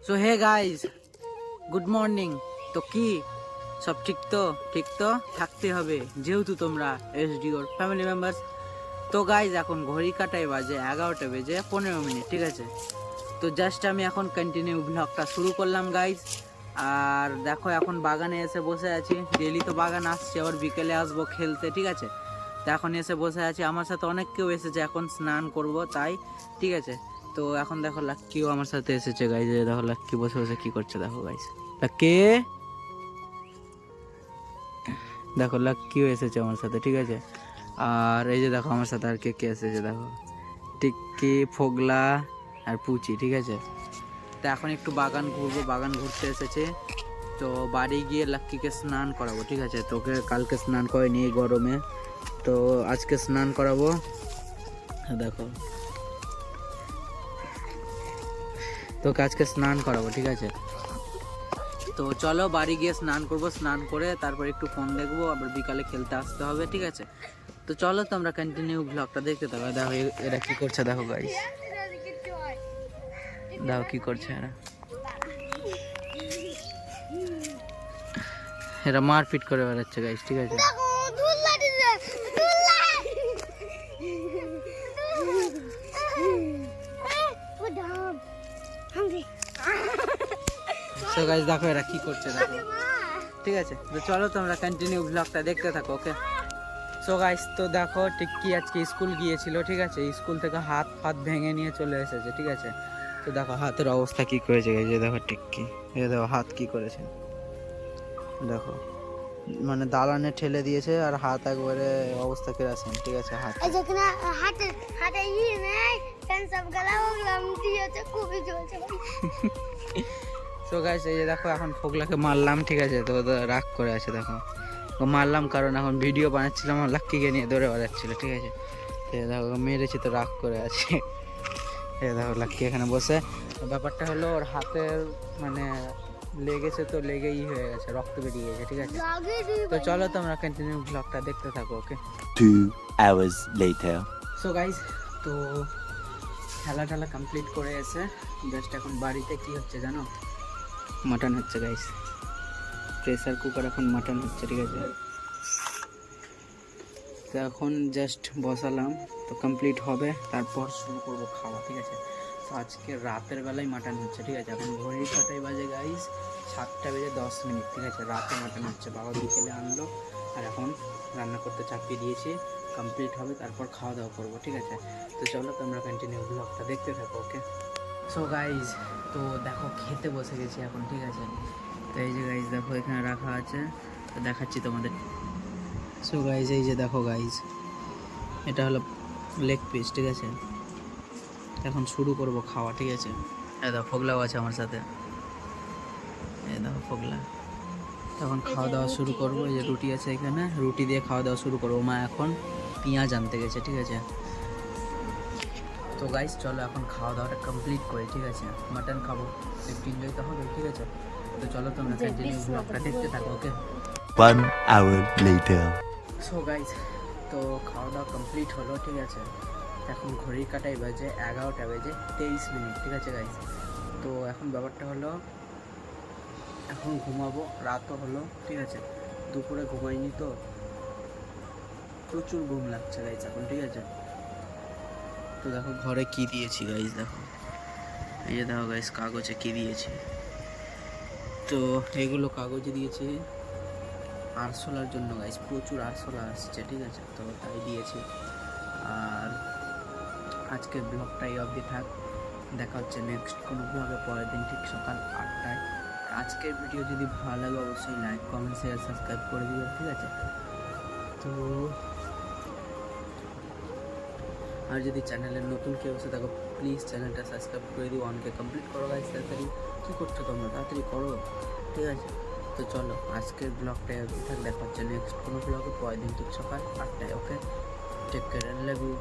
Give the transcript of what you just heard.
So hey guys, good morning. তো কি সব ঠিক তো? ঠিক তো থাকতে হবে, যেহেতু তোমরা এসডিওর ফ্যামিলি মেম্বার্স। তো গাইজ এখন ঘড়ি কাটায় বাজে 11টা বেজে 15 মিনিট, ঠিক আছে? তো জাস্ট আমি এখন কন্টিনিউ ব্লগটা শুরু করলাম গাইজ। আর দেখো এখন বাগানে এসে বসে আছি। ডেলি তো বাগান আসছি, আবার বিকেলে আসবো খেলতে, ঠিক আছে? তো এখন এসে বসে আছি, আমার সাথে অনেক কেউ এসেছে, এখন স্নান করব তাই, ঠিক আছে? তো এখন দেখো লাক্কিও আমার সাথে এসেছে গাইজ। দেখো লাক্কি বসে বসে কি করছে, দেখো গাইজ। লাক্কি, দেখো লাক্কিও এসেছে আমার সাথে, ঠিক আছে? আর এই যে দেখো আমার সাথে আর কে কে এসেছে, দেখো টিক্কি, ফোগলা আর পুচি, ঠিক আছে? তো এখন একটু বাগান ঘুরবো, বাগান ঘুরতে এসেছে। তো বাড়ি গিয়ে লাক্কিকে স্নান করাবো, ঠিক আছে? তোকে কালকে স্নান করেনি এই গরমে, তো আজকে স্নান করাবো। দেখো তোকে আজকে স্নান করাবো, ঠিক আছে? তো চলো বাড়ি গিয়ে স্নান করবো, স্নান করে তারপর একটু ফোন দেখবো, আবার বিকালে খেলতে আসতে হবে, ঠিক আছে? তো চলো তোমরা কন্টিনিউ ব্লগটা দেখতে থাকো। দেখো এরা কি করছে, দেখো গাইস, দেখো কি করছে এরা। এরা মারপিট করে বেড়াচ্ছে গাইস, ঠিক আছে? তো গাইস দেখো এরা কি করছে, দেখো, ঠিক আছে? তো চলো তোমরা কন্টিনিউ ব্লগটা দেখতে থাকো, ওকে? সো গাইস, তো দেখো টিক্কি আজকে স্কুল গিয়েছিল, ঠিক আছে? স্কুল থেকে হাত ফাত ভেঙে নিয়ে চলে এসেছে, ঠিক আছে? তো দেখো হাতের অবস্থা কি করেছে গাইস, এই দেখো টিক্কি, এই দেখো হাত কি করেছে, দেখো মানে দালানে ঠেলে দিয়েছে আর হাত একবারে অবস্থা কেরাসিন, ঠিক আছে? হাত এই যেখানে হাতে হাতে নেই ফ্যান সব গলা ওগলাম দিয়েছে, খুবই জ্বলছে ভাই। সো গাইস এই যে দেখো এখন ফোগলাকে মারলাম, ঠিক আছে? তো রাগ করে আছে, দেখো মারলাম কারণ এখন ভিডিও বানাচ্ছিলাম, আমার লাক্কিকে নিয়ে দৌড়ে বেড়াচ্ছিল, ঠিক আছে? দেখো মেরেছি তো রাগ করে আছে। দেখো লাক্কি এখানে বসে। ব্যাপারটা হলো ওর হাতের মানে লেগেছে, তো লেগেই হয়ে গেছে, রক্ত বেরিয়ে গেছে, ঠিক আছে? তো চলো তোমরা কন্টিনিউ ব্লগটা দেখতে থাকো, ওকে? 2 hours later. সো গাইজ, তো খেলা টেলা কমপ্লিট করে এসে জাস্ট এখন বাড়িতে কি হচ্ছে জানো? মাটন হচ্ছে গাইজ, প্রেসার কুকার এখন মাটন হচ্ছে, ঠিক আছে? তো এখন জাস্ট বসালাম, তো কমপ্লিট হবে তারপর শুরু করবো খাওয়া, ঠিক আছে? তো আজকে রাতের বেলায় মাটন হচ্ছে, ঠিক আছে? এখন ঘড়ির কাটাই বাজে গাইজ 7:10, ঠিক আছে? রাতে মাটন হচ্ছে, বাবা বিকেলে আনলো আর এখন রান্না করতে চাপিয়ে দিয়েছি। কমপ্লিট হবে তারপর খাওয়া দাওয়া করবো, ঠিক আছে? তো চলো তোমরা কন্টিনিউ ব্লগটা দেখতে থাকো, ওকে? সো গাইজ, তো দেখো খেতে বসে গেছি এখন, ঠিক আছে? তো এই যে গাইজ দেখো এখানে রাখা আছে, তো দেখাচ্ছি তোমাদের। সো গাইজ এই যে দেখো গাইজ, এটা হলো লেগ পিস, ঠিক আছে? এখন শুরু করব খাওয়া, ঠিক আছে? এই দেখো ফোগলাও আছে আমার সাথে, এই দেখো ফোগলা। তখন খাওয়া দাওয়া শুরু করবো। এই যে রুটি আছে এখানে, রুটি দিয়ে খাওয়া দাওয়া শুরু করবো। মা এখন পেঁয়াজ আনতে গেছে, ঠিক আছে? তো গাইজ চলো এখন খাওয়া দাওয়াটা কমপ্লিট করি, ঠিক আছে? মাটন খাবো, একটু এনজয় তো হবে, ঠিক আছে? তো চলো তোমরা কন্টিনিউ ব্লগটা দেখতে থাকো, ওকে? 1 hour later. সো গাইজ, তো খাওয়া দাওয়া কমপ্লিট হলো, ঠিক আছে? এখন ঘড়ির কাটাই বাজে 11:23, ঠিক আছে গাইজ? তো এখন ব্যাপারটা হলো এখন ঘুমাবো, রাতও হলো, ঠিক আছে? দুপুরে ঘুমাইনি তো প্রচুর ঘুম লাগছে গাইজ এখন, ঠিক আছে? তো দেখো ঘরে কি দিয়েছি গাইজ, দেখো এই যে দেখো গাইজ কাগজে কি দিয়েছি। তো এগুলো কাগজে দিয়েছি আরশোলার জন্য গাইজ, প্রচুর আরশোলা আসছে, ঠিক আছে? তো তাই দিয়েছি। আর আজকের ব্লগটা এই অবধি থাক, দেখা হচ্ছে নেক্সট কোনো ব্লগে পরের দিন ঠিক সকাল 8টায়। আজকের ভিডিও যদি ভালো লাগে অবশ্যই লাইক কমেন্ট শেয়ার সাবস্ক্রাইব করে দিও, ঠিক আছে? তো আর যদি চ্যানেলে নতুন কেউ এসে থাকো প্লিজ চ্যানেলটা সাবস্ক্রাইব করে দিও, অনকে কমপ্লিট করো গাইজ, তাড়াতাড়ি। কী করছো তোমরা, তাড়াতাড়ি করো, ঠিক আছে? তো চলো আজকের ব্লগটা অবধি থাক, দেখা হচ্ছে নেক্সট কোনো ব্লগে পরের দিন ঠিক সকাল 8টায়, okay? Take care, I love you.